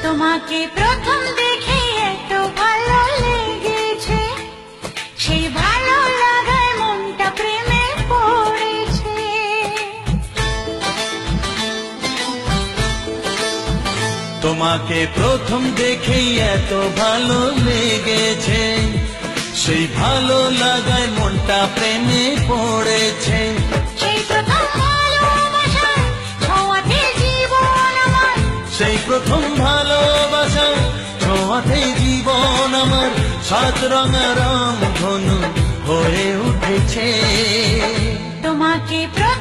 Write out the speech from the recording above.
তোমাকে প্রথম দেখে এত ভালো লেগেছে, সেই ভালো লাগায় মনটা প্রেমে পড়েছে। তোমাকে প্রথম দেখেই এত ভালো লেগেছে, সেই ভালো লাগায় মনটা প্রেমে পড়েছে। সেই প্রথম ভালোবাসার ছোঁয়াতে জীবন আমার, সেই প্রথম ভালোবাসা ছোঁয়াতে জীবন আমার সাত রঙা রাম ধনু হয়ে উঠেছে। তোমাকে প্রথম